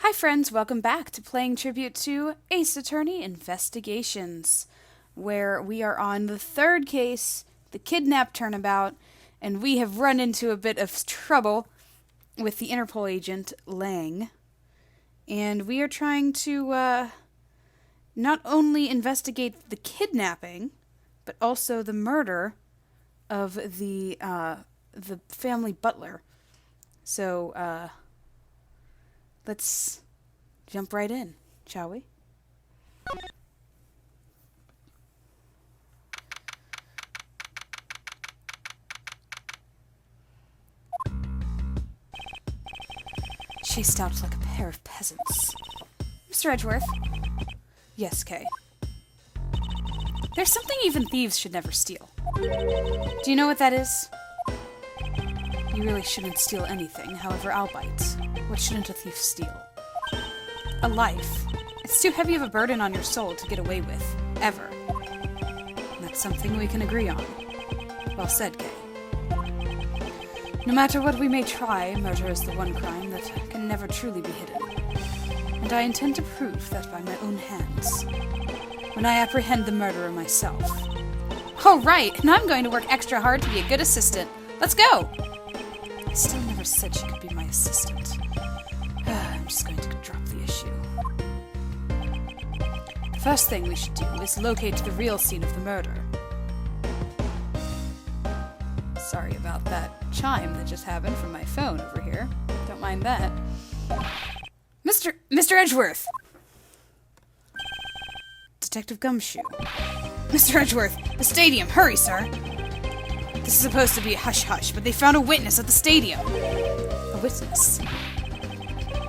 Hi friends, welcome back to playing tribute to Ace Attorney Investigations, where we are on the third case, the kidnap turnabout, and we have run into a bit of trouble with the Interpol agent, Lang. And we are trying to not only investigate the kidnapping, but also the murder of the family butler. So, let's jump right in, shall we? Chased out like a pair of peasants. Mr. Edgeworth? Yes, Kay. There's something even thieves should never steal. Do you know what that is? You really shouldn't steal anything, however, I'll bite. What shouldn't a thief steal? A life. It's too heavy of a burden on your soul to get away with, ever. And that's something we can agree on. Well said, Kay. No matter what we may try, murder is the one crime that can never truly be hidden. And I intend to prove that by my own hands, when I apprehend the murderer myself. Oh, right! And I'm going to work extra hard to be a good assistant. Let's go! I still never said she could be my assistant. I'm just going to drop the issue. The first thing we should do is locate the real scene of the murder. Sorry about that chime that just happened from my phone over here. Don't mind that. Mr. Edgeworth! Detective Gumshoe. Mr. Edgeworth, the stadium! Hurry, sir! This is supposed to be a hush-hush, but they found a witness at the stadium. A witness?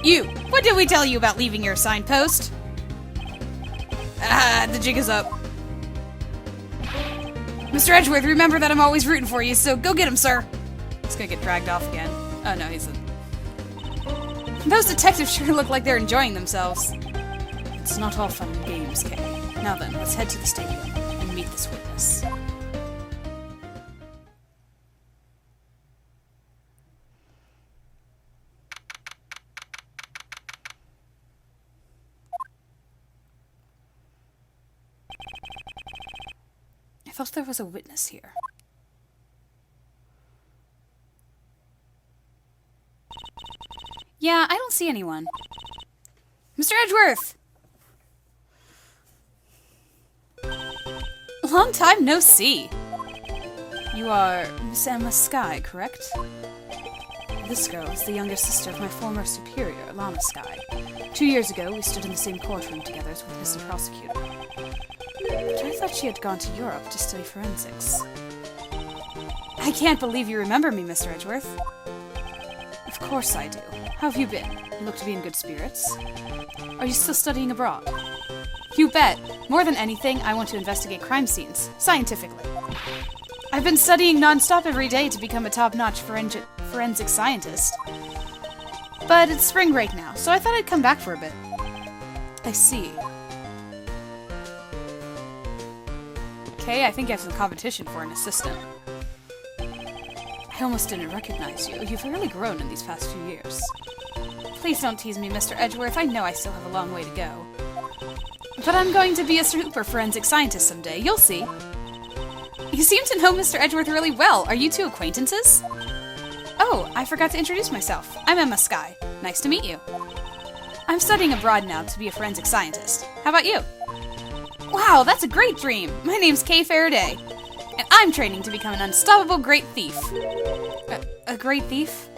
You! What did we tell you about leaving your assigned post? The jig is up. Mr. Edgeworth, remember that I'm always rooting for you, so go get him, sir! He's gonna get dragged off again. Oh no, he's Those detectives sure look like they're enjoying themselves. It's not all fun and games, Kay. Now then, let's head to the stadium and meet this witness. I thought there was a witness here. Yeah, I don't see anyone. Mr. Edgeworth! Long time no see. You are Miss Emma Skye, correct? This girl is the younger sister of my former superior, Lana Skye. 2 years ago, we stood in the same courtroom together as witness and prosecutor. But I thought she had gone to Europe to study forensics. I can't believe you remember me, Mr. Edgeworth. Of course I do. How have you been? You look to be in good spirits. Are you still studying abroad? You bet. More than anything, I want to investigate crime scenes, scientifically. I've been studying non-stop every day to become a top-notch forensic scientist. But it's spring break now, so I thought I'd come back for a bit. I see. Okay, I think you have some competition for an assistant. I almost didn't recognize you. You've really grown in these past few years. Please don't tease me, Mr. Edgeworth. I know I still have a long way to go. But I'm going to be a super forensic scientist someday. You'll see. You seem to know Mr. Edgeworth really well. Are you two acquaintances? Oh, I forgot to introduce myself. I'm Emma Skye. Nice to meet you. I'm studying abroad now to be a forensic scientist. How about you? Wow, that's a great dream. My name's Kay Faraday. And I'm training to become an unstoppable great thief. A great thief?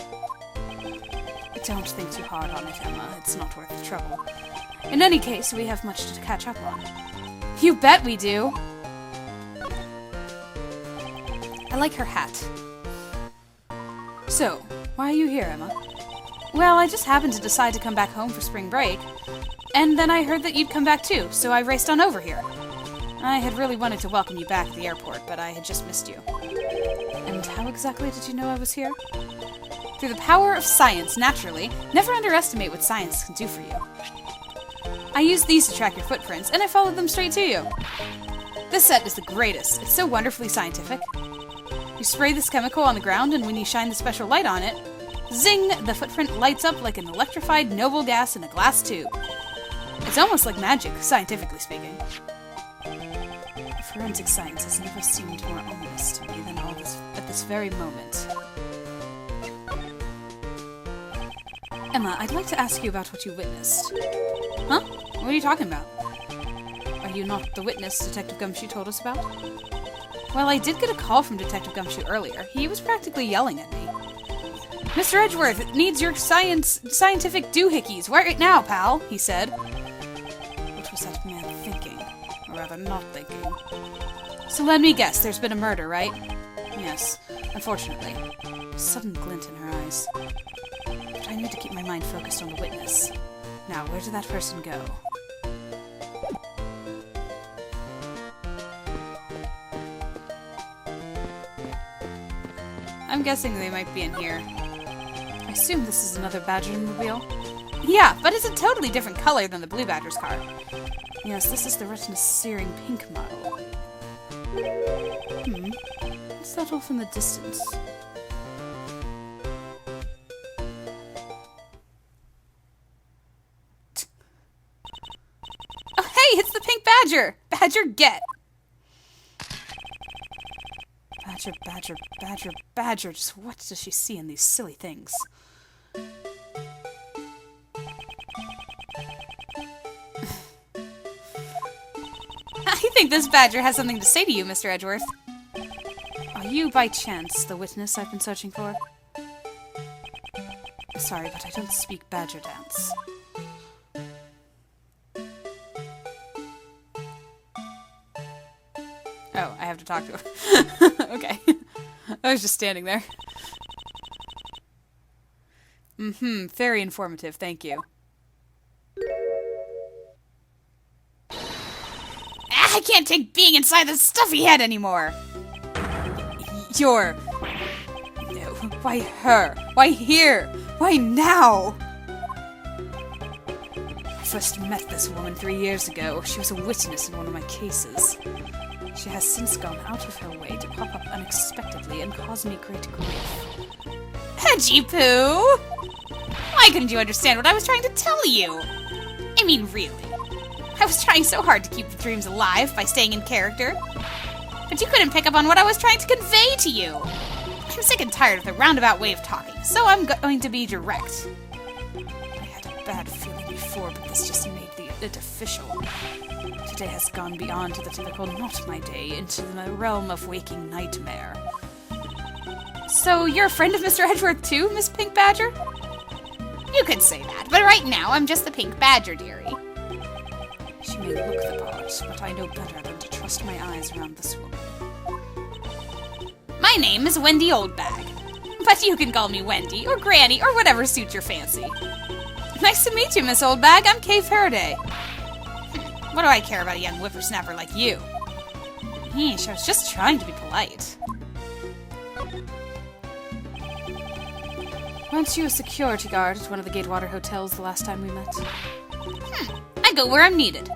Don't think too hard on it, Emma. It's not worth the trouble. In any case, we have much to catch up on. You bet we do! I like her hat. So, why are you here, Emma? Well, I just happened to decide to come back home for spring break. And then I heard that you'd come back too, so I raced on over here. I had really wanted to welcome you back at the airport, but I had just missed you. And how exactly did you know I was here? Through the power of science, naturally. Never underestimate what science can do for you. I used these to track your footprints, and I followed them straight to you. This set is the greatest. It's so wonderfully scientific. You spray this chemical on the ground, and when you shine the special light on it, Zing! The footprint lights up like an electrified noble gas in a glass tube. It's almost like magic, scientifically speaking. Forensic science has never seemed more ominous to me than all this at this very moment. Emma, I'd like to ask you about what you witnessed. Huh? What are you talking about? Are you not the witness Detective Gumshoe told us about? Well, I did get a call from Detective Gumshoe earlier. He was practically yelling at me. Mr. Edgeworth, it needs your scientific doohickeys right now, pal, he said. What was that man thinking? Or rather, not thinking. So let me guess, there's been a murder, right? Yes, unfortunately. A sudden glint in her eyes. But I need to keep my mind focused on the witness. Now, where did that person go? I'm guessing they might be in here. I assume this is another Badger-mobile? Yeah, but it's a totally different color than the Blue Badger's car. Yes, this is the retina-searing pink model. What's that off in the distance? Oh, hey, it's the pink Badger! Badger, get! Badger, Badger, Badger, Badger. Just what does she see in these silly things? I think this Badger has something to say to you, Mr. Edgeworth. Are you, by chance, the witness I've been searching for? Sorry, but I don't speak Badger dance. Oh, I have to talk to her. Okay. I was just standing there. Very informative, thank you. I can't take being inside this stuffy head anymore! You're... No, why her? Why here? Why now? I first met this woman 3 years ago. She was a witness in one of my cases. She has since gone out of her way to pop up unexpectedly and cause me great grief. Edgy Poo! Why couldn't you understand what I was trying to tell you? I mean, really. I was trying so hard to keep the dreams alive by staying in character. But you couldn't pick up on what I was trying to convey to you. I'm sick and tired of the roundabout way of talking, so I'm going to be direct. I had a bad feeling before, but this just made it official. Today has gone beyond the typical not my day into the realm of waking nightmare. So you're a friend of Mr. Edgeworth too, Miss Pink Badger? You could say that, but right now I'm just the Pink Badger, dearie. She may look the part, but I know better than to trust my eyes around this woman. My name is Wendy Oldbag, but you can call me Wendy, or Granny, or whatever suits your fancy. Nice to meet you, Miss Oldbag. I'm Kay Faraday. What do I care about a young whippersnapper like you? Yeesh, I was just trying to be polite. Weren't you a security guard at one of the Gatewater hotels the last time we met? I go where I'm needed.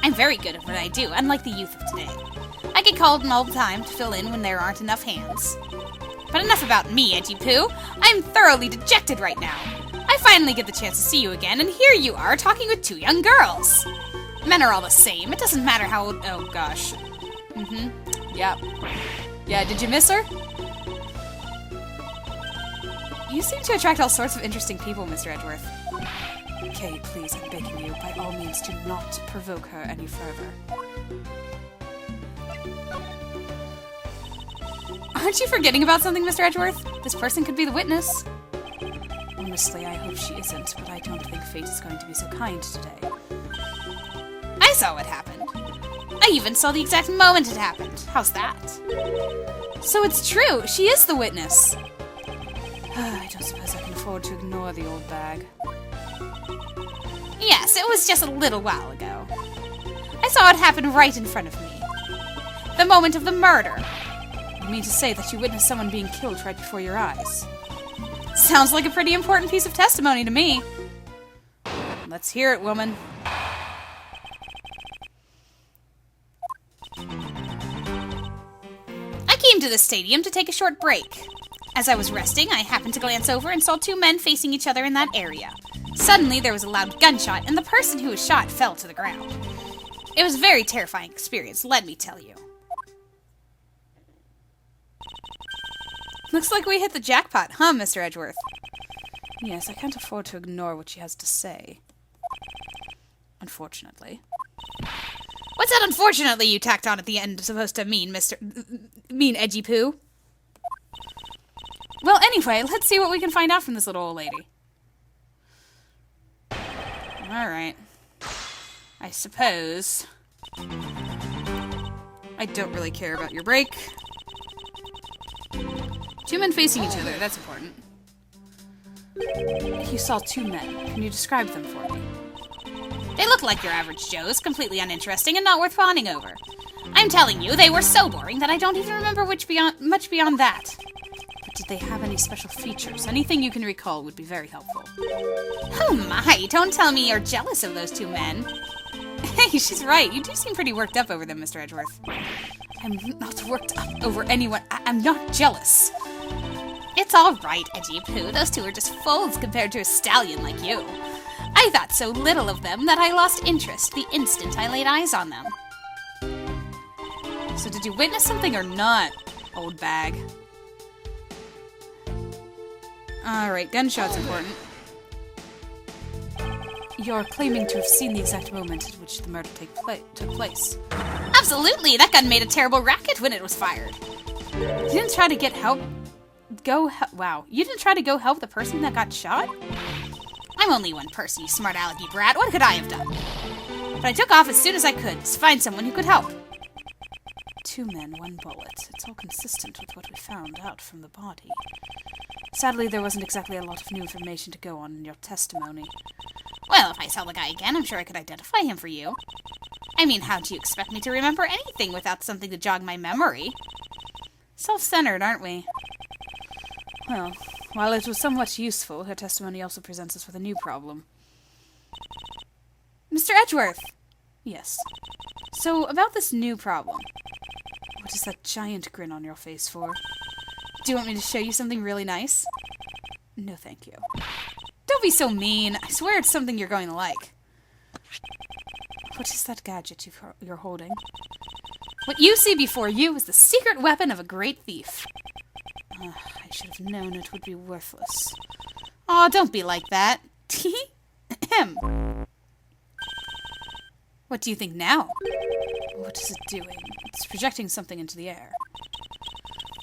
I'm very good at what I do, unlike the youth of today. I get called in all the time to fill in when there aren't enough hands. But enough about me, Edgy Poo. I'm thoroughly dejected right now. I finally get the chance to see you again, and here you are talking with two young girls. Men are all the same. It doesn't matter how old... Oh, gosh. Yep. Yeah, did you miss her? You seem to attract all sorts of interesting people, Mr. Edgeworth. Kay, please, I'm begging you, by all means, do not provoke her any further. Aren't you forgetting about something, Mr. Edgeworth? This person could be the witness. Honestly, I hope she isn't, but I don't think fate is going to be so kind today. I saw what happened. I even saw the exact moment it happened. How's that? So it's true, she is the witness. I don't suppose I can afford to ignore the old bag. Yes, it was just a little while ago. I saw it happen right in front of me. The moment of the murder. You mean to say that you witnessed someone being killed right before your eyes? Sounds like a pretty important piece of testimony to me. Let's hear it, woman. I came to the stadium to take a short break. As I was resting, I happened to glance over and saw two men facing each other in that area. Suddenly, there was a loud gunshot, and the person who was shot fell to the ground. It was a very terrifying experience, let me tell you. Looks like we hit the jackpot, huh, Mr. Edgeworth? Yes, I can't afford to ignore what she has to say. Unfortunately. What's that unfortunately you tacked on at the end supposed to mean, mean Edgy Poo? Well, anyway, let's see what we can find out from this little old lady. Alright. I suppose. I don't really care about your break. Two men facing each other, that's important. You saw two men. Can you describe them for me? They look like your average Joes, completely uninteresting and not worth fawning over. I'm telling you, they were so boring that I don't even remember much beyond that. But did they have any special features? Anything you can recall would be very helpful. Oh my, don't tell me you're jealous of those two men. Hey, she's right. You do seem pretty worked up over them, Mr. Edgeworth. I'm not worked up over anyone. I'm not jealous. It's all right, Edgy Poo. Those two are just fools compared to a stallion like you. I thought so little of them that I lost interest the instant I laid eyes on them. So did you witness something or not, old bag? Alright, gunshot's important. You're claiming to have seen the exact moment at which the murder took place. Absolutely! That gun made a terrible racket when it was fired. You didn't try to get help? Wow. You didn't try to go help the person that got shot? I'm only one person, you smart alecky brat. What could I have done? But I took off as soon as I could to find someone who could help. Two men, one bullet. It's all consistent with what we found out from the body. Sadly, there wasn't exactly a lot of new information to go on in your testimony. Well, if I saw the guy again, I'm sure I could identify him for you. I mean, how do you expect me to remember anything without something to jog my memory? Self-centered, aren't we? Well, while it was somewhat useful, her testimony also presents us with a new problem. Mr. Edgeworth! Yes. So, about this new problem. What is that giant grin on your face for? Do you want me to show you something really nice? No, thank you. Don't be so mean. I swear it's something you're going to like. What is that gadget you're holding? What you see before you is the secret weapon of a great thief. I should have known it would be worthless. Aw, don't be like that. Ahem. What do you think now? What is it doing? It's projecting something into the air.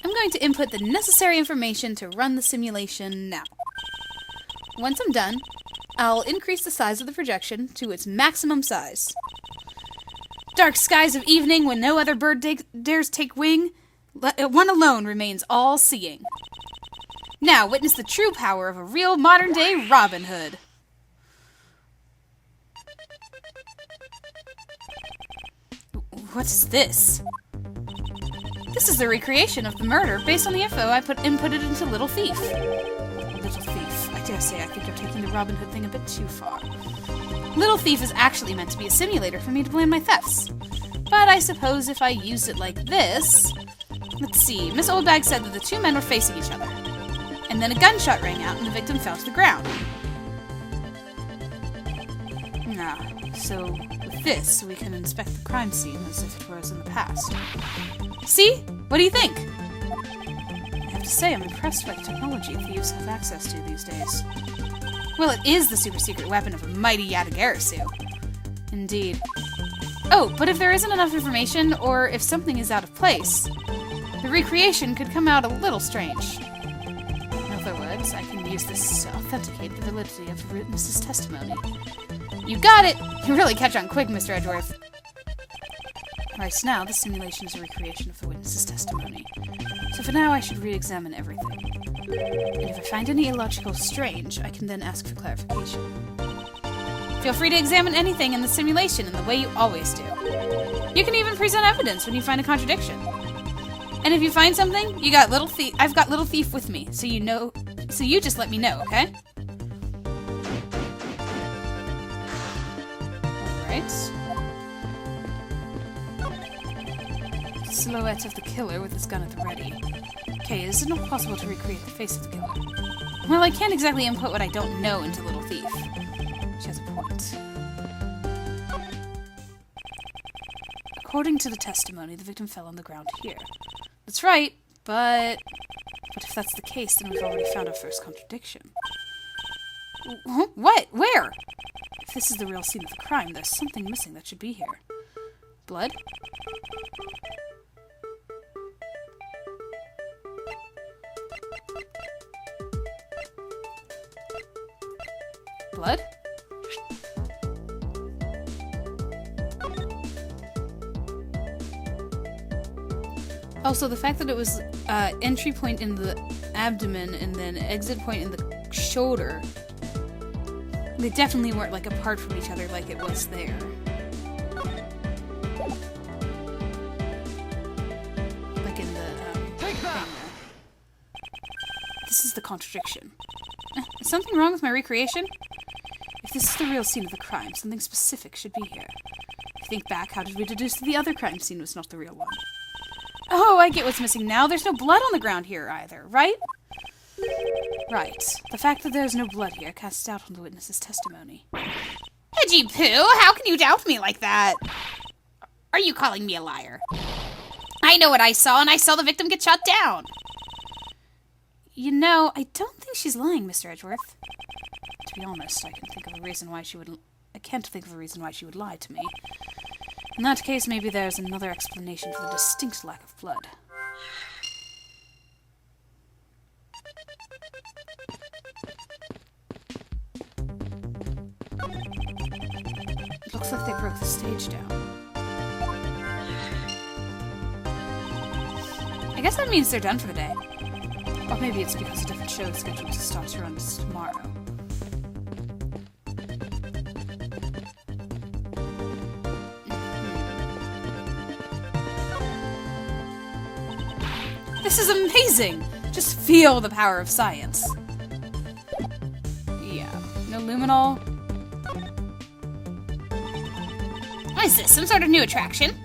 I'm going to input the necessary information to run the simulation now. Once I'm done, I'll increase the size of the projection to its maximum size. Dark skies of evening when no other bird dares take wing, one alone remains all-seeing. Now witness the true power of a real modern-day Robin Hood. What is this? This is the recreation of the murder based on the info I inputted into Little Thief. Little Thief. I dare say I think you're taking the Robin Hood thing a bit too far. Little Thief is actually meant to be a simulator for me to plan my thefts. But I suppose if I used it like this... Let's see, Miss Oldbag said that the two men were facing each other. And then a gunshot rang out and the victim fell to the ground. So with this, we can inspect the crime scene as if it was in the past. See? What do you think? I have to say, I'm impressed by the technology thieves have access to these days. Well, it is the super-secret weapon of a mighty Yatagarasu. Indeed. Oh, but if there isn't enough information, or if something is out of place, the recreation could come out a little strange. In other words, I can use this to authenticate the validity of the witness's testimony. You got it! You really catch on quick, Mr. Edgeworth. Right now, the simulation is a recreation of the witness's testimony. So for now, I should re-examine everything. And if I find any illogical or strange, I can then ask for clarification. Feel free to examine anything in the simulation in the way you always do. You can even present evidence when you find a contradiction. And if you find something, I've got Little Thief with me, so you just let me know, okay? Alright. Silhouette of the killer with his gun at the ready. Okay, is it not possible to recreate the face of the killer? Well, I can't exactly input what I don't know into Little Thief. She has a point. According to the testimony, the victim fell on the ground here. That's right, but if that's the case, then we've already found our first contradiction. Huh? What? Where? If this is the real scene of the crime, there's something missing that should be here. Blood? Blood? Also, the fact that it was entry point in the abdomen and then exit point in the shoulder, they definitely weren't like apart from each other like it was there. Like in the thing there. This is the contradiction. Is something wrong with my recreation? If this is the real scene of the crime, something specific should be here. If you think back, how did we deduce that the other crime scene was not the real one? Oh, I get what's missing now. There's no blood on the ground here either, right? Right. The fact that there's no blood here casts doubt on the witness's testimony. Edgy Poo, how can you doubt me like that? Are you calling me a liar? I know what I saw, and I saw the victim get shot down. You know, I don't think she's lying, Mr. Edgeworth. To be honest, I can't think of a reason why she would lie to me. In that case, maybe there's another explanation for the distinct lack of blood. It looks like they broke the stage down. I guess that means they're done for the day. Or maybe it's because a different show is scheduled to start to run tomorrow. This is amazing! Just feel the power of science. Yeah. No luminol. What is this? Some sort of new attraction?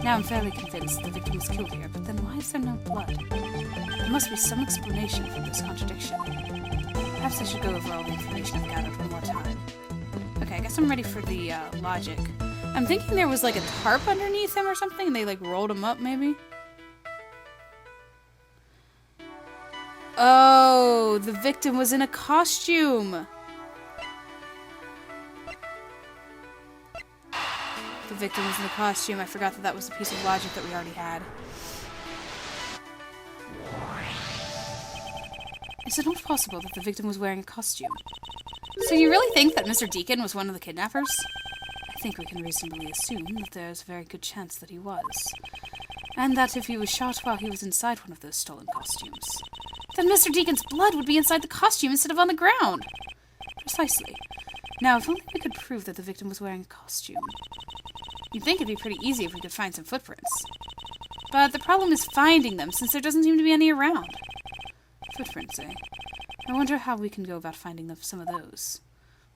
Now I'm fairly convinced the victim was killed here, but then why is there no blood? There must be some explanation for this contradiction. Perhaps I should go over all the information I've gathered one more time. Okay, I guess I'm ready for the logic. I'm thinking there was like a tarp underneath him or something, and they like rolled him up, maybe? Oh, the victim was in a costume! The victim was in a costume. I forgot that that was a piece of logic that we already had. Is it not possible that the victim was wearing a costume? So you really think that Mr. Deacon was one of the kidnappers? I think we can reasonably assume that there's a very good chance that he was. And that if he was shot while he was inside one of those stolen costumes, then Mr. Deacon's blood would be inside the costume instead of on the ground. Precisely. Now, if only we could prove that the victim was wearing a costume. You'd think it'd be pretty easy if we could find some footprints. But the problem is finding them, since there doesn't seem to be any around. Footprints, eh? I wonder how we can go about finding some of those.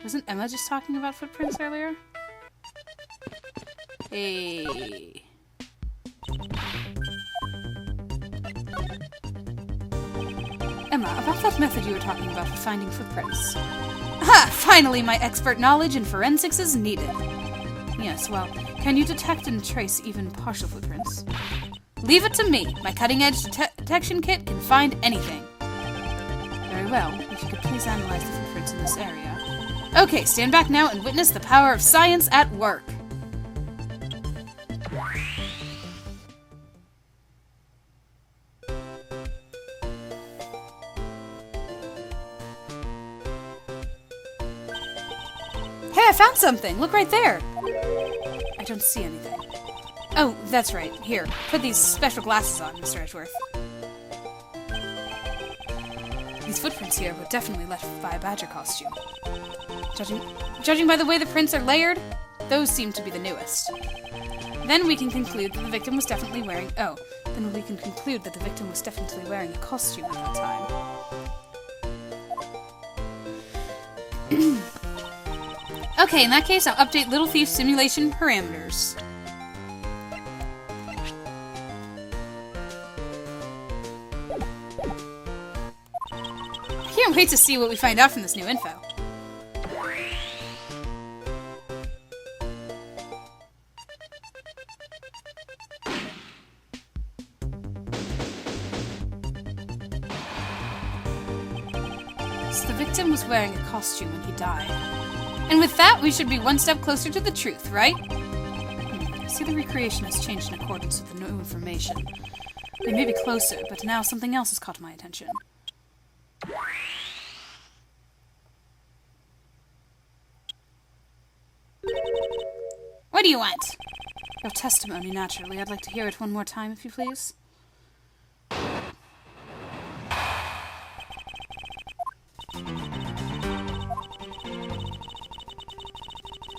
Wasn't Emma just talking about footprints earlier? Hey. Emma, about that method you were talking about for finding footprints. Ha! Finally, my expert knowledge in forensics is needed. Yes, well, can you detect and trace even partial footprints? Leave it to me. My cutting-edge detection kit can find anything. Very well. If you could please analyze the footprints in this area. Okay, stand back now and witness the power of science at work. Hey, I found something! Look right there! I don't see anything. Oh, that's right. Here, put these special glasses on, Mr. Edgeworth. These footprints here were definitely left by a badger costume. Judging by the way the prints are layered, those seem to be the newest. Then we can conclude that the victim was definitely wearing... Oh, then we can conclude that the victim was definitely wearing a costume at that time. Okay, in that case, I'll update Little Thief simulation parameters. I can't wait to see what we find out from this new info. So the victim was wearing a costume when he died. And with that, we should be one step closer to the truth, right? I see the recreation has changed in accordance with the new information. We may be closer, but now something else has caught my attention. What do you want? Your testimony, naturally. I'd like to hear it one more time, if you please.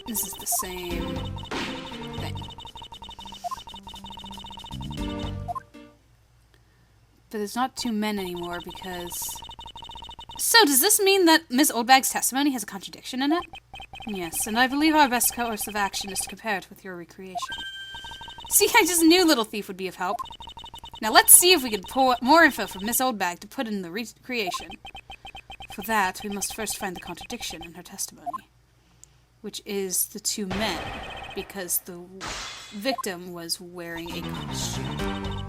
This is the same thing. But there's not two men anymore because... So, does this mean that Miss Oldbag's testimony has a contradiction in it? Yes, and I believe our best course of action is to compare it with your recreation. See, I just knew Little Thief would be of help. Now let's see if we can pull more info from Miss Oldbag to put in the recreation. For that, we must first find the contradiction in her testimony. Which is the two men, because the victim was wearing a costume.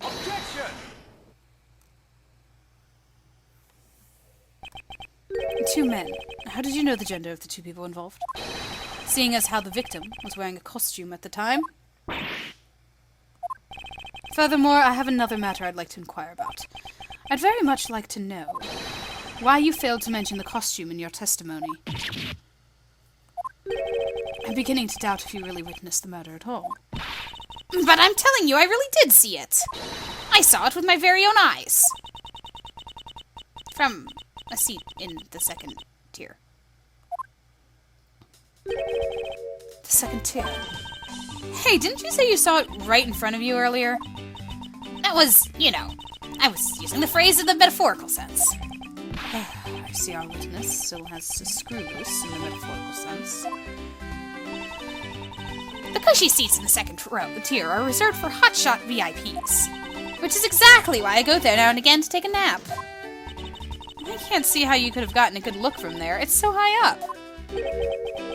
Objection! Two men. How did you know the gender of the two people involved? Seeing as how the victim was wearing a costume at the time. Furthermore, I have another matter I'd like to inquire about. I'd very much like to know why you failed to mention the costume in your testimony. I'm beginning to doubt if you really witnessed the murder at all. But I'm telling you, I really did see it. I saw it with my very own eyes. From a seat in the second tier. The second tier? Hey, didn't you say you saw it right in front of you earlier? That was, you know, I was using the phrase in the metaphorical sense. I see our witness still has to screw loose in the metaphorical sense. The cushy seats in the second tier are reserved for hotshot VIPs. Which is exactly why I go there now and again to take a nap. I can't see how you could have gotten a good look from there. It's so high up.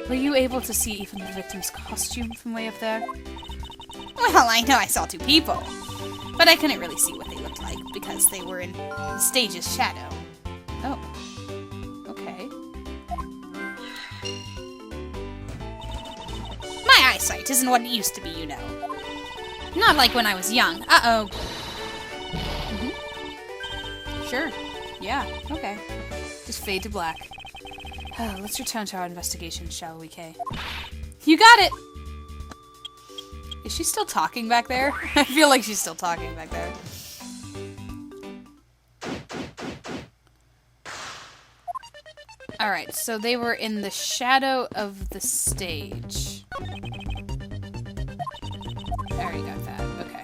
Were you able to see even the victim's costume from way up there? Well, I know I saw two people. But I couldn't really see what they looked like because they were in the stage's shadow. Oh. Okay. My eyesight isn't what it used to be, you know. Not like when I was young. Uh-oh. Mm-hmm. Sure. Yeah, okay. Just fade to black. Let's return to our investigation, shall we, Kay? You got it! Is she still talking back there? I feel like she's still talking back there. Alright, so they were in the shadow of the stage. I already got that. Okay.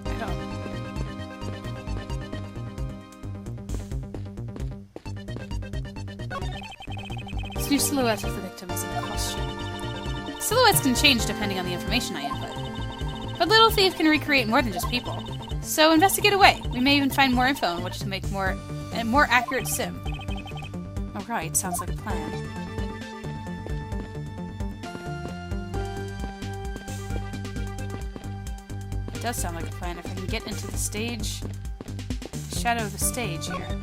I don't... New silhouette of the victim is in a costume. Silhouettes can change depending on the information I input. But Little Thief can recreate more than just people. So investigate away. We may even find more info on which to make a more accurate sim. Alright, sounds like a plan. It does sound like a plan if I can get into the stage... shadow of the stage here.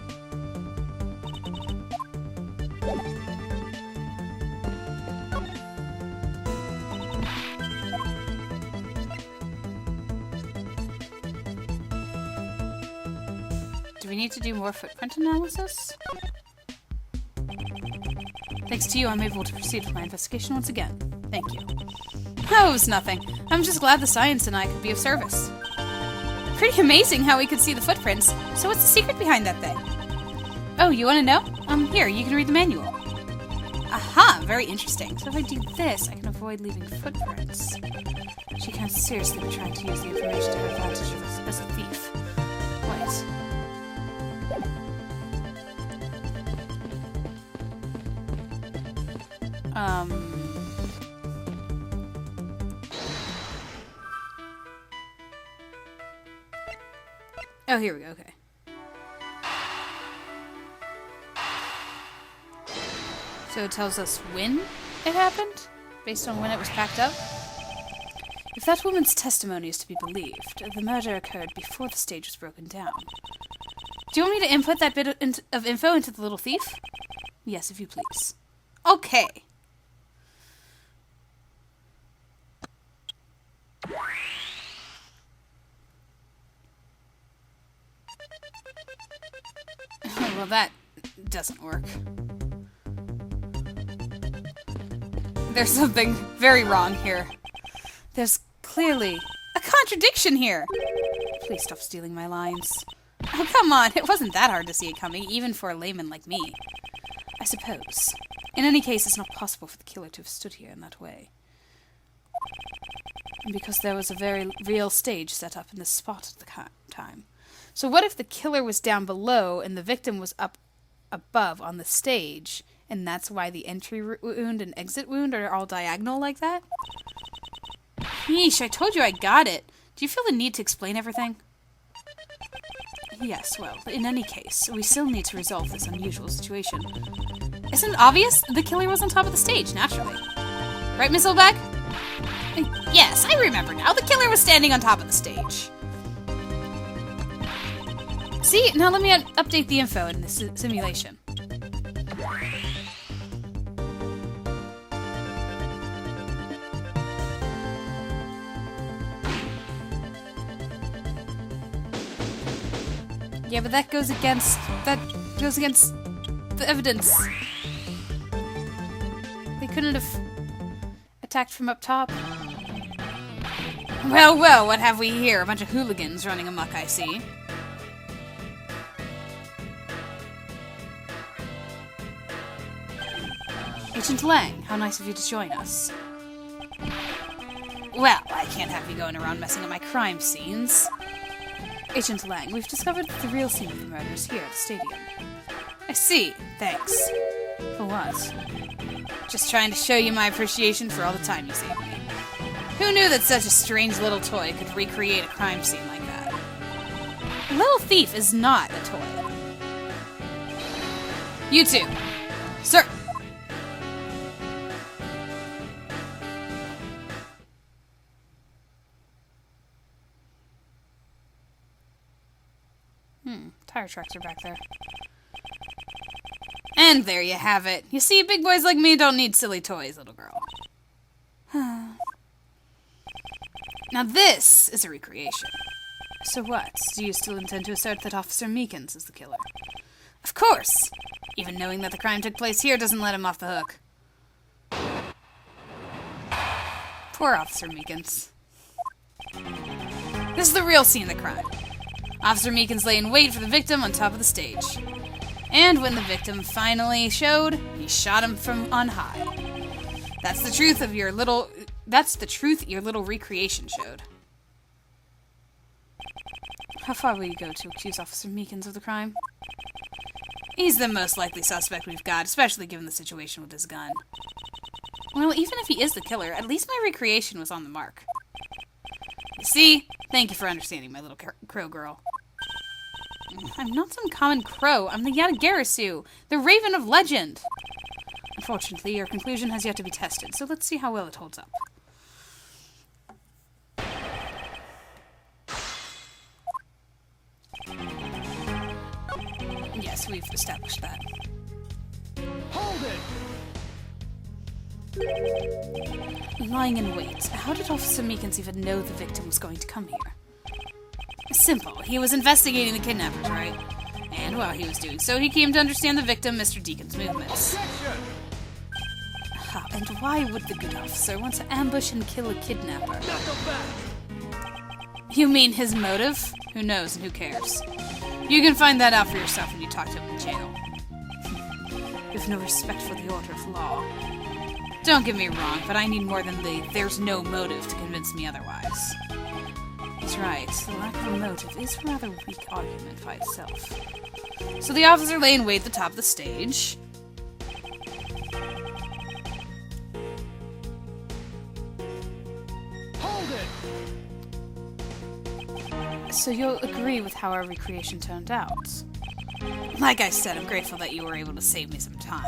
Do we need to do more footprint analysis? Thanks to you, I'm able to proceed with my investigation once again. Thank you. Oh, it was nothing. I'm just glad the science and I could be of service. Pretty amazing how we could see the footprints. So what's the secret behind that thing? Oh, you want to know? Here, you can read the manual. Aha, very interesting. So if I do this, I can avoid leaving footprints. She can't seriously be trying to use the information to her advantage as a thief. Wait. Oh, here we go, okay. So it tells us when it happened, based on when it was packed up. If that woman's testimony is to be believed, the murder occurred before the stage was broken down. Do you want me to input that bit of info into the little thief? Yes, if you please. Okay. Well, that doesn't work. There's something very wrong here. There's clearly a contradiction here. Please stop stealing my lines. Oh, come on. It wasn't that hard to see it coming, even for a layman like me. I suppose. In any case, it's not possible for the killer to have stood here in that way. Because there was a very real stage set up in this spot at the time. So what if the killer was down below and the victim was up above on the stage, and that's why the entry wound and exit wound are all diagonal like that? Yeesh, I told you I got it. Do you feel the need to explain everything? Yes, well, in any case, we still need to resolve this unusual situation. Isn't it obvious? The killer was on top of the stage, naturally. Right, Miss Olbeck? Yes, I remember now. The killer was standing on top of the stage. See, now let me update the info in this simulation. Yeah, but that goes against the evidence. They couldn't have attacked from up top. Well, well, what have we here? A bunch of hooligans running amok, I see. Agent Lang, how nice of you to join us. Well, I can't have you going around messing up my crime scenes. Agent Lang, we've discovered the real scene of the murder is here at the stadium. I see. Thanks. For what? Just trying to show you my appreciation for all the time you saved me. Who knew that such a strange little toy could recreate a crime scene like that? A little thief is not a toy. You too. Sir! Tire tracks are back there. And there you have it. You see, big boys like me don't need silly toys, little girl. Now this is a recreation. So what? Do you still intend to assert that Officer Meekins is the killer? Of course! Even knowing that the crime took place here doesn't let him off the hook. Poor Officer Meekins. This is the real scene of the crime. Officer Meekins lay in wait for the victim on top of the stage. And when the victim finally showed, he shot him from on high. That's the truth your little recreation showed. How far will you go to accuse Officer Meekins of the crime? He's the most likely suspect we've got, especially given the situation with his gun. Well, even if he is the killer, at least my recreation was on the mark. You see? Thank you for understanding, my little crow girl. I'm not some common crow. I'm the Yatagarasu, the Raven of Legend. Unfortunately, your conclusion has yet to be tested, so let's see how well it holds up. Yes, we've established that. Hold it! Lying in wait. How did Officer Meekins even know the victim was going to come here? Simple. He was investigating the kidnappers, right? And while he was doing so, he came to understand the victim, Mr. Deacon's movements. Objection! And why would the good officer want to ambush and kill a kidnapper? Knuckle back! You mean his motive? Who knows and who cares? You can find that out for yourself when you talk to him in jail. You have no respect for the order of law. Don't get me wrong, but I need more than the "there's no motive" to convince me otherwise. That's right, the lack of a motive is a rather weak argument by itself. So the officer lay in wait at the top of the stage. Hold it! So you'll agree with how our recreation turned out? Like I said, I'm grateful that you were able to save me some time.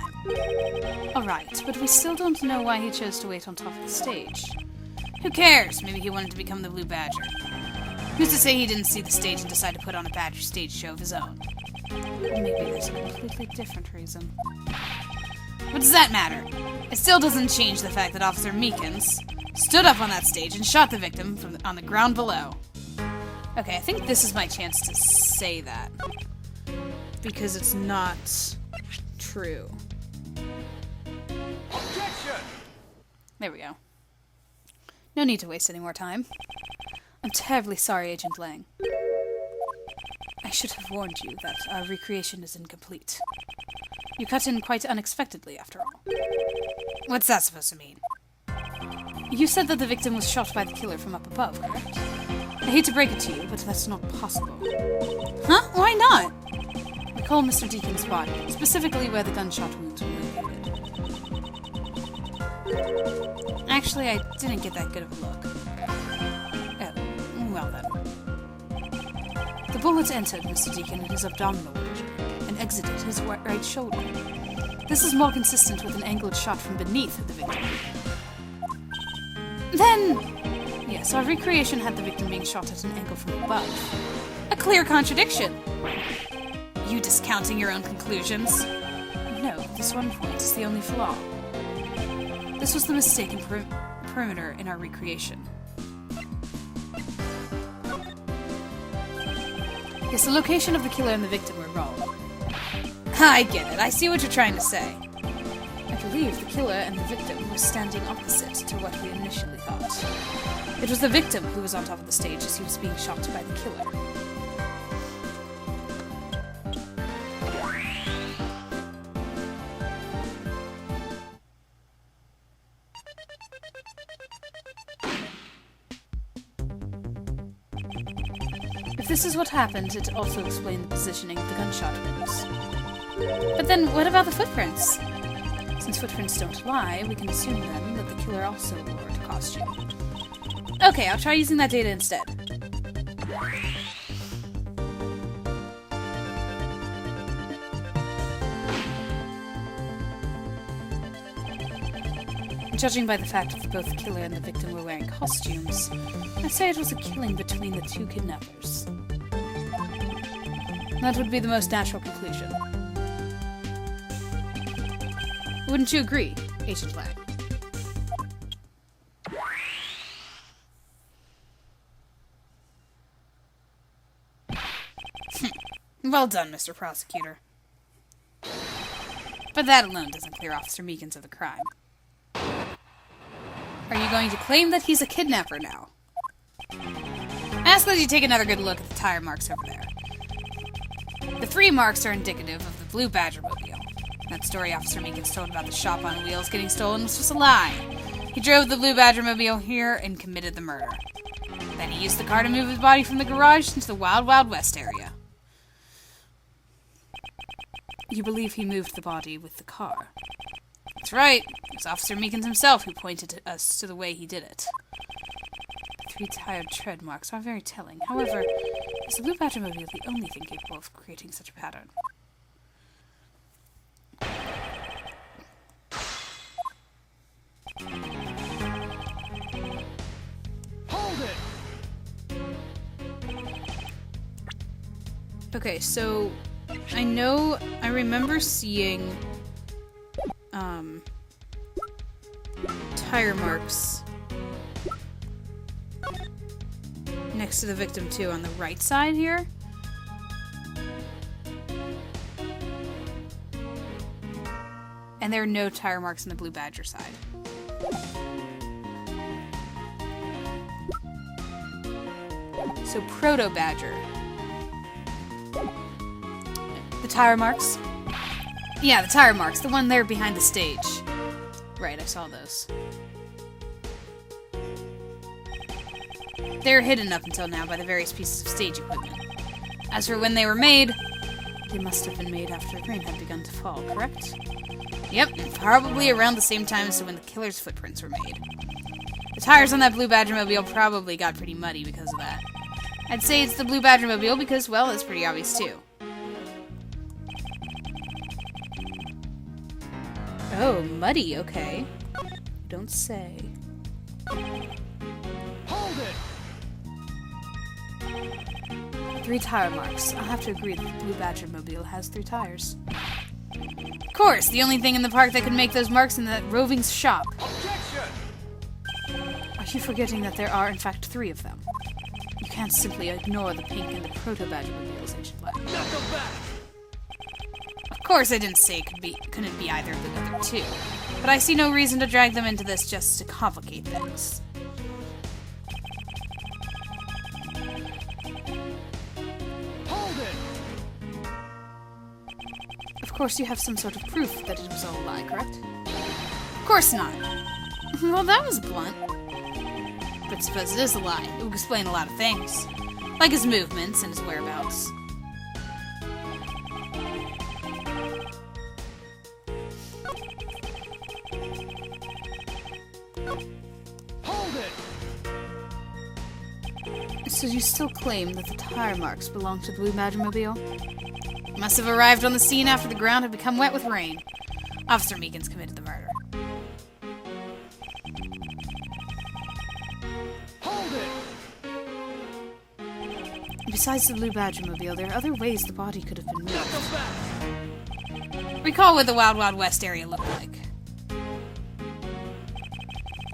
Alright, but we still don't know why he chose to wait on top of the stage. Who cares? Maybe he wanted to become the Blue Badger. Who's to say he didn't see the stage and decide to put on a Badger stage show of his own? Or maybe there's a completely different reason. What does that matter? It still doesn't change the fact that Officer Meekins stood up on that stage and shot the victim on the ground below. Okay, I think this is my chance to say that. Because it's not true. Objection! There we go. No need to waste any more time. I'm terribly sorry, Agent Lang. I should have warned you that our recreation is incomplete. You cut in quite unexpectedly, after all. What's that supposed to mean? You said that the victim was shot by the killer from up above, correct? I hate to break it to you, but that's not possible. Huh? Why not? Recall Mr. Deacon's body, specifically where the gunshot wounds were located. Actually, I didn't get that good of a look. Oh, well then. The bullet entered Mr. Deacon in his abdominal region and exited his right shoulder. This is more consistent with an angled shot from beneath the victim. Then... Yes, our recreation had the victim being shot at an angle from above. a clear contradiction. You discounting your own conclusions? No, this one point is the only flaw. This was the mistaken perimeter in our recreation. Yes, the location of the killer and the victim were wrong. I get it. I see what you're trying to say. I believe the killer and the victim were standing opposite to what we initially thought. It was the victim who was on top of the stage as he was being shot by the killer. If this is what happened, it also explained the positioning of the gunshot wounds. But then, what about the footprints? Since footprints don't lie, we can assume then that the killer also wore a costume. Okay, I'll try using that data instead. Judging by the fact that both the killer and the victim were wearing costumes, I'd say it was a killing between the two kidnappers. That would be the most natural conclusion. Wouldn't you agree, Agent Lang? Well done, Mr. Prosecutor. But that alone doesn't clear Officer Meekins of the crime. Are you going to claim that he's a kidnapper now? Ask that you take another good look at the tire marks over there. The 3 marks are indicative of the Blue Badger mobile. That story Officer Meekins told about the shop on wheels getting stolen was just a lie. He drove the Blue Badger mobile here and committed the murder. Then he used the car to move his body from the garage into the Wild Wild West area. You believe he moved the body with the car? That's right. It was Officer Meekins himself who pointed us to the way he did it. The 3 tire tread marks are very telling. However, is the Blue Badger mobile the only thing capable of creating such a pattern? Hold it! Okay, so I remember seeing tire marks next to the victim too on the right side here. And there are no tire marks on the Blue Badger side. So Proto Badger. The tire marks? Yeah, the tire marks, the one there behind the stage. Right, I saw those. They were hidden up until now by the various pieces of stage equipment. As for when they were made, they must have been made after rain had begun to fall, correct? Yep, probably around the same time as to when the killer's footprints were made. The tires on that Blue Badger-mobile probably got pretty muddy because of that. I'd say it's the Blue Badger-mobile because, well, it's pretty obvious too. Oh, muddy, okay. Don't say. Hold it! 3 tire marks. I'll have to agree that the Blue Badger-mobile has 3 tires. Of course, the only thing in the park that could make those marks in that roving shop. Objection! Are you forgetting that there are, in fact, 3 of them? You can't simply ignore the pink and the proto-Badger-mobiles, Agent Black. Knuckle back! Of course, I didn't say it couldn't be either of the other 2, but I see no reason to drag them into this just to complicate things. Hold it! Of course, you have some sort of proof that it was all a lie, correct? Of course not. Well, that was blunt. But suppose it is a lie. It would explain a lot of things. Like his movements and his whereabouts. Hold it! So you still claim that the tire marks belong to the Blue Badger-mobile? Must have arrived on the scene after the ground had become wet with rain. Officer Meekins committed the murder. Hold it! Besides the Blue Badger-mobile, there are other ways the body could have been moved. Knuckle back! Recall what the Wild Wild West area looked like.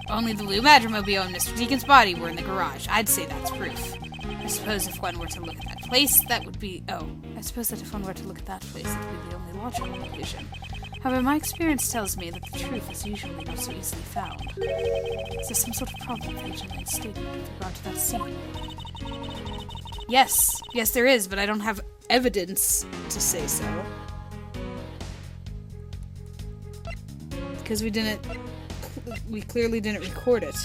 Only the Blue Badger-mobile and Mr. Deacon's body were in the garage. I'd say that's proof. I suppose if one were to look at that place, that would be... Oh, I suppose that if one were to look at that place, that would be the only logical conclusion. However, my experience tells me that the truth is usually not so easily found. Is there some sort of problem with Agent Lane's statement with regard to that scene? yes. Yes, there is, but I don't have evidence to say so. Because we clearly didn't record it.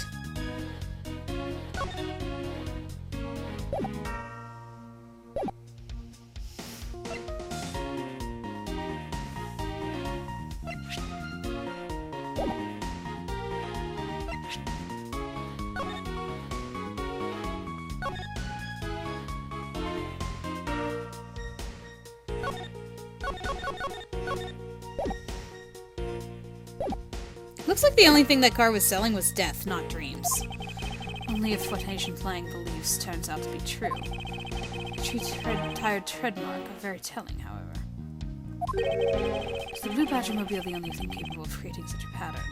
Looks like the only thing that car was selling was death, not dreams. Only if what Agent Lang believes turns out to be true. The tired tread mark are very telling, however. Is the Blue Badger-mobile the only thing capable of creating such a pattern?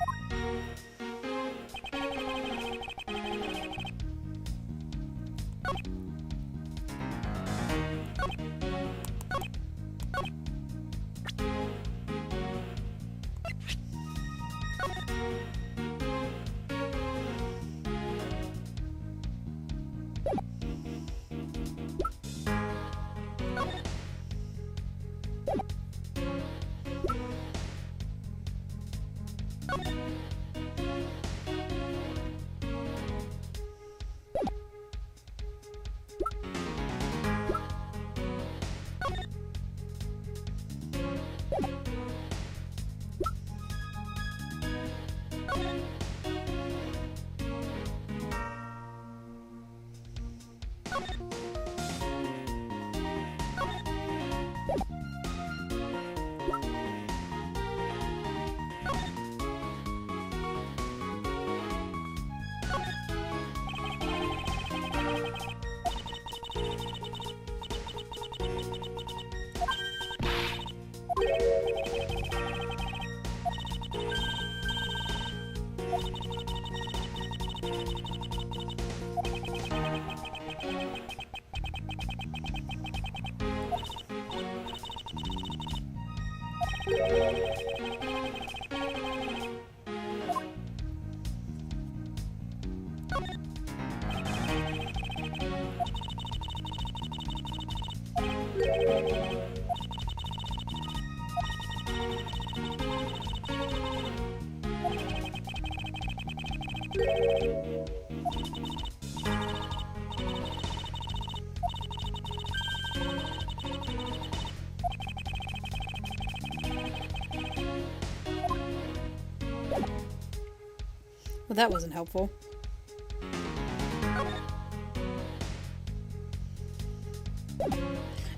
Well, that wasn't helpful.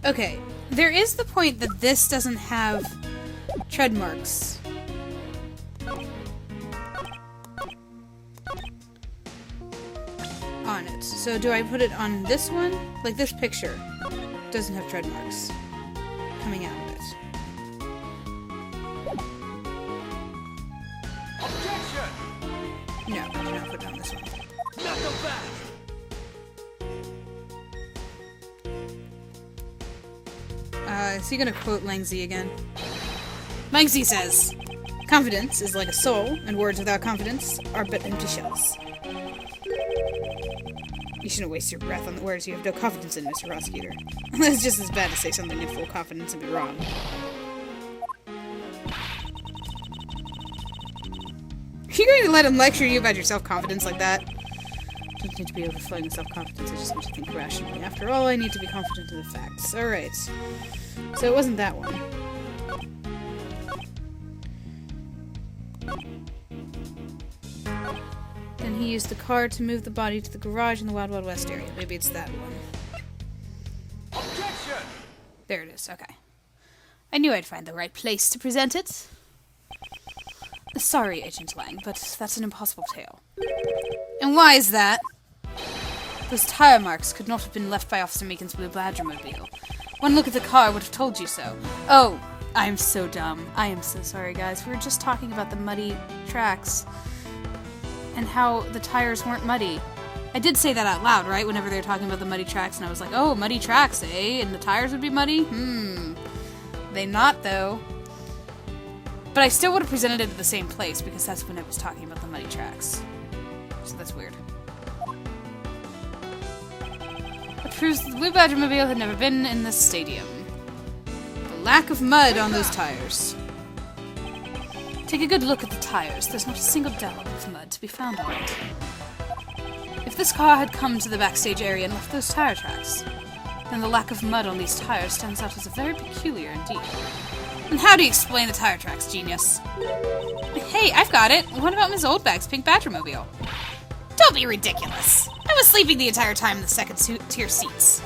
Okay, there is the point that this doesn't have tread marks. On it. So do I put it on this one? Like this picture doesn't have tread marks coming out of it. Objection! No, I do not put it on this one. Knuckle back! Is he gonna quote Langzy again? Langzy says, "Confidence is like a soul, and words without confidence are but empty shells." You shouldn't waste your breath on the words you have no confidence in, Mr. Prosecutor. It's just as bad to say something in full confidence and be wrong. Are you going to let him lecture you about your self-confidence like that? I don't need to be overflowing with self-confidence, I just need to think rationally. After all, I need to be confident in the facts. Alright. So it wasn't that one. Then he used the car to move the body to the garage in the Wild Wild West area. Maybe it's that one. Objection! There it is, okay. I knew I'd find the right place to present it. Sorry, Agent Lang, but that's an impossible tale. And why is that? Those tire marks could not have been left by Officer Meakin's blue Badgermobile. One look at the car would have told you so. Oh, I'm so dumb. I am so sorry, guys. We were just talking about the muddy tracks and how the tires weren't muddy. I did say that out loud, right? Whenever they were talking about the muddy tracks, and I was like, oh, muddy tracks, eh? And the tires would be muddy? They not, though. But I still would have presented it at the same place, because that's when I was talking about the muddy tracks. So that's weird. It proves that the blue Badgermobile had never been in this stadium. The lack of mud on those tires. Take a good look at the tires. There's not a single dollop of mud to be found on it. If this car had come to the backstage area and left those tire tracks, then the lack of mud on these tires stands out as very peculiar indeed. And how do you explain the tire tracks, genius? Hey, I've got it. What about Ms. Oldbag's pink Badgermobile? Don't be ridiculous. I was sleeping the entire time in the second-tier seats.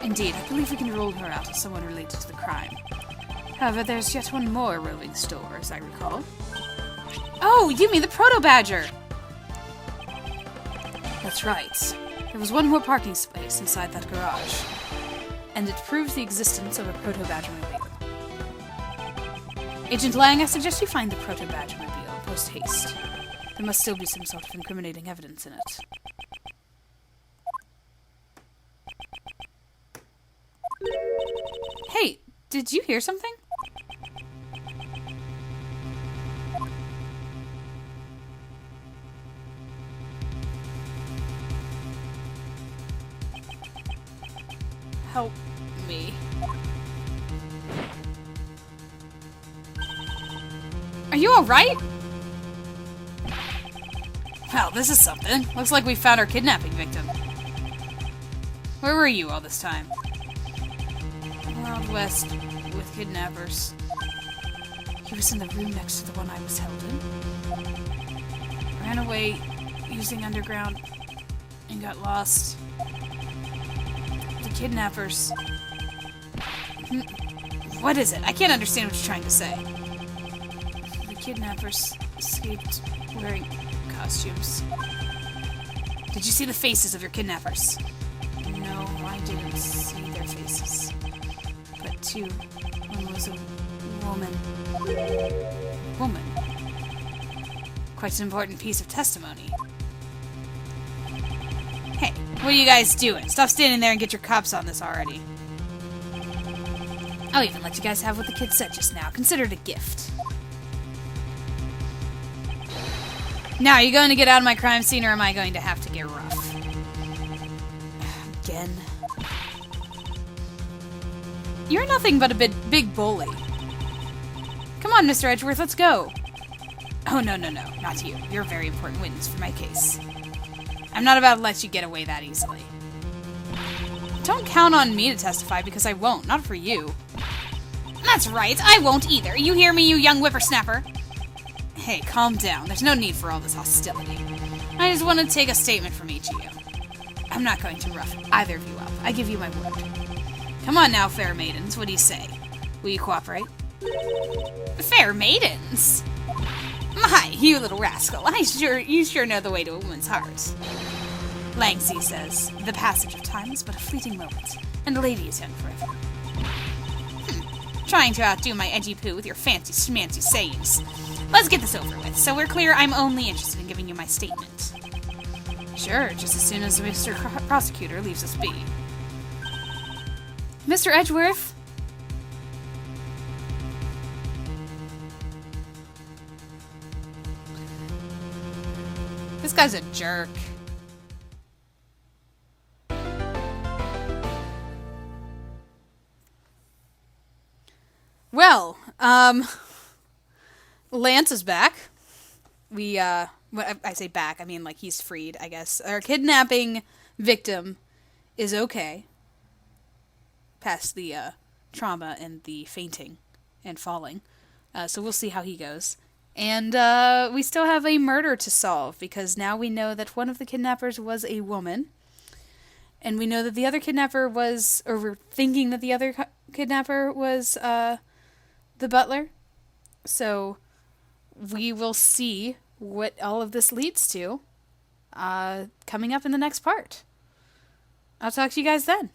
Indeed, I believe we can rule her out as someone related to the crime. However, there's yet one more roving store, as I recall. Oh, you mean the Proto-Badger! That's right. There was one more parking space inside that garage. And it proves the existence of a Proto-Badgermobile. Agent Lang, I suggest you find the Proto-Badgermobile post-haste. There must still be some sort of incriminating evidence in it. Hey, did you hear something? Help me. Are you alright? Well, this is something. Looks like we found our kidnapping victim. Where were you all this time? Wild West with kidnappers. He was in the room next to the one I was held in. Ran away using underground and got lost. The kidnappers. What is it? I can't understand what you're trying to say. The kidnappers escaped wearing costumes. Did you see the faces of your kidnappers? No, I didn't see their faces. But two. One was a woman. Woman? Quite an important piece of testimony. Hey, what are you guys doing? Stop standing there and get your cops on this already. I'll even let you guys have what the kid said just now. Consider it a gift. Now, are you going to get out of my crime scene, or am I going to have to get rough? Again? You're nothing but a big bully. Come on, Mr. Edgeworth, let's go. Oh, no, not you. You're a very important witness for my case. I'm not about to let you get away that easily. Don't count on me to testify because I won't, not for you. That's right, I won't either. You hear me, you young whippersnapper? Hey, calm down. There's no need for all this hostility. I just want to take a statement from each of you. I'm not going to rough either of you up. I give you my word. Come on now, fair maidens. What do you say? Will you cooperate? Fair maidens? My, you little rascal. You sure know the way to a woman's heart. Langsy says, the passage of time is but a fleeting moment, and a lady is young forever. Trying to outdo my edgy poo with your fancy schmancy sayings. Let's get this over with, so we're clear I'm only interested in giving you my statement. Sure, just as soon as Mr. Prosecutor leaves us be. Mr. Edgeworth? This guy's a jerk. Well, Lance is back. When I say back, I mean like he's freed, I guess. Our kidnapping victim is okay. Past the trauma and the fainting and falling. So we'll see how he goes. And we still have a murder to solve because now we know that one of the kidnappers was a woman. And we know that the other kidnapper was, or we're thinking that the other kidnapper was the butler. So we will see what all of this leads to coming up in the next part. I'll talk to you guys then.